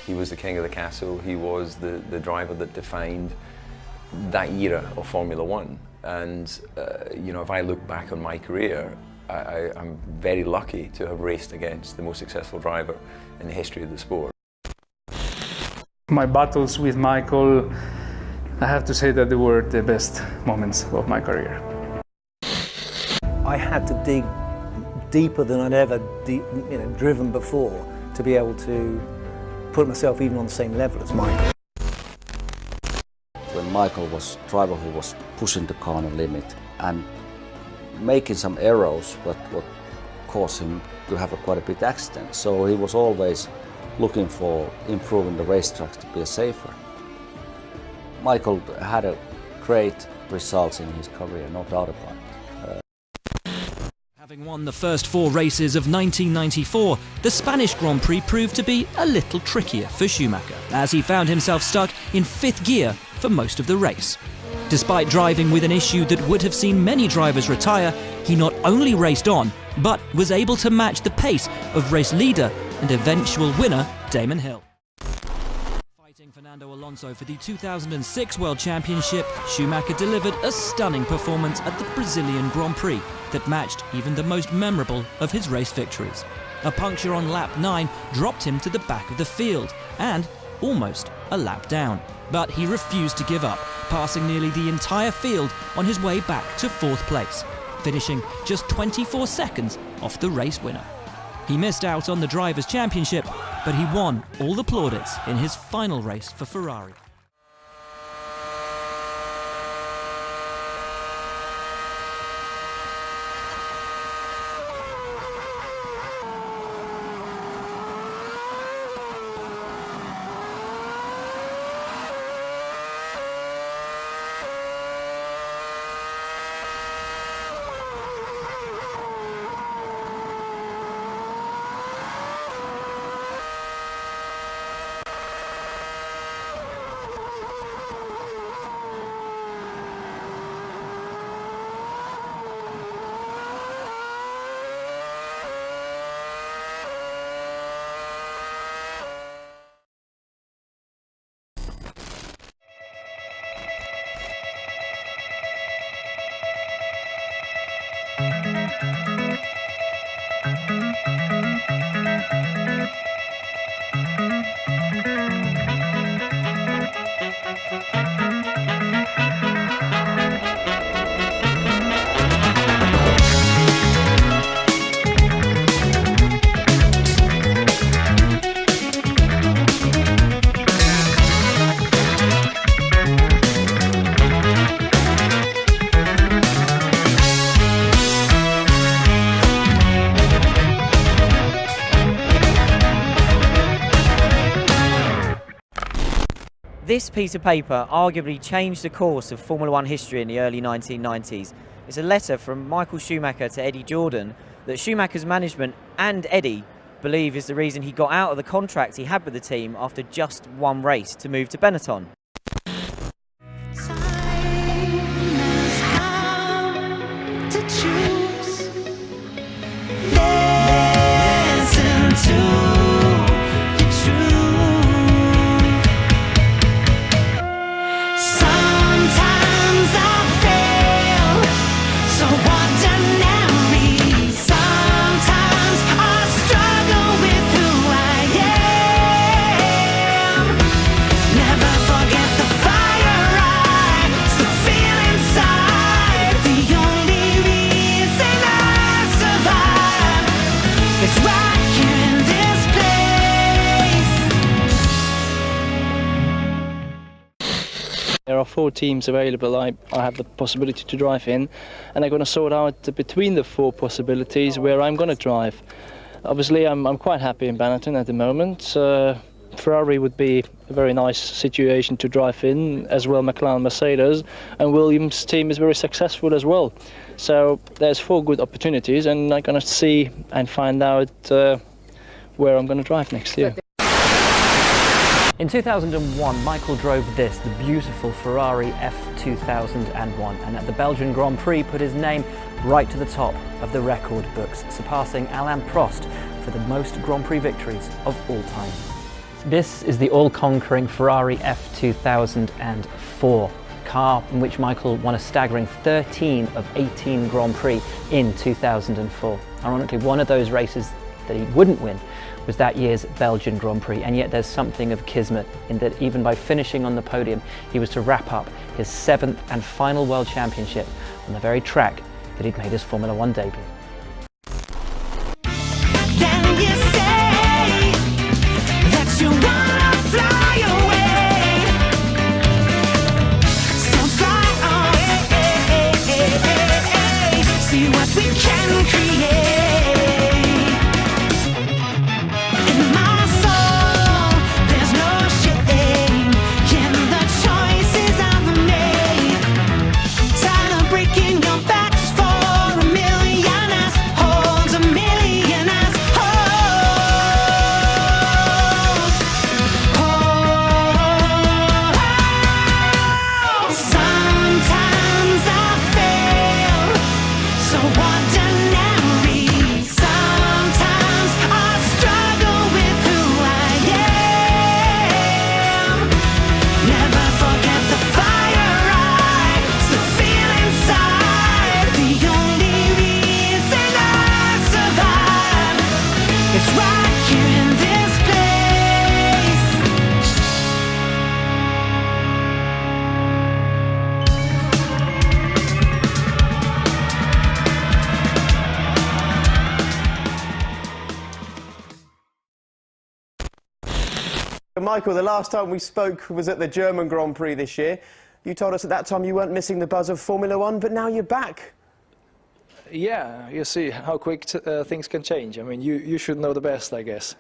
He was the king of the castle. He was the driver that defined that era of Formula One. And you know, if I look back on my career, I'm very lucky to have raced against the most successful driver in the history of the sport. My battles with Michael, I have to say that they were the best moments of my career. I had to dig deeper than I'd ever driven before to be able to put myself even on the same level as Michael. When Michael was driver who was pushing the car on the limit and making some errors what caused him to have quite a bit accident. So he was always looking for improving the racetracks to be safer. Michael had a great results in his career, no doubt about it. Having won the first 4 races of 1994, the Spanish Grand Prix proved to be a little trickier for Schumacher, as he found himself stuck in 5th gear for most of the race. Despite driving with an issue that would have seen many drivers retire, he not only raced on, but was able to match the pace of race leader and eventual winner Damon Hill. Fighting Fernando Alonso for the 2006 World Championship, Schumacher delivered a stunning performance at the Brazilian Grand Prix that matched even the most memorable of his race victories. A puncture on lap 9 dropped him to the back of the field and almost a lap down. But he refused to give up, passing nearly the entire field on his way back to 4th place, finishing just 24 seconds off the race winner. He missed out on the Drivers' Championship, but he won all the plaudits in his final race for Ferrari. This piece of paper arguably changed the course of Formula One history in the early 1990s. It's a letter from Michael Schumacher to Eddie Jordan that Schumacher's management and Eddie believe is the reason he got out of the contract he had with the team after just one race to move to Benetton. There are 4 teams available I have the possibility to drive in, and I'm going to sort out between the 4 possibilities where I'm going to drive. Obviously I'm quite happy in Benetton at the moment. Ferrari would be a very nice situation to drive in, as well McLaren, Mercedes, and Williams' team is very successful as well. So there's 4 good opportunities, and I'm going to see and find out where I'm going to drive next year. In 2001, Michael drove this, the beautiful Ferrari F2001, and at the Belgian Grand Prix put his name right to the top of the record books, surpassing Alain Prost for the most Grand Prix victories of all time. This is the all-conquering Ferrari F2004, car in which Michael won a staggering 13 of 18 Grand Prix in 2004. Ironically, one of those races that he wouldn't win was that year's Belgian Grand Prix, and yet there's something of kismet in that even by finishing on the podium, he was to wrap up his 7th and final World Championship on the very track that he'd made his Formula One debut. Michael, the last time we spoke was at the German Grand Prix this year. You told us at that time you weren't missing the buzz of Formula One, but now you're back. Yeah, you see how quick things can change. I mean, you should know the best, I guess.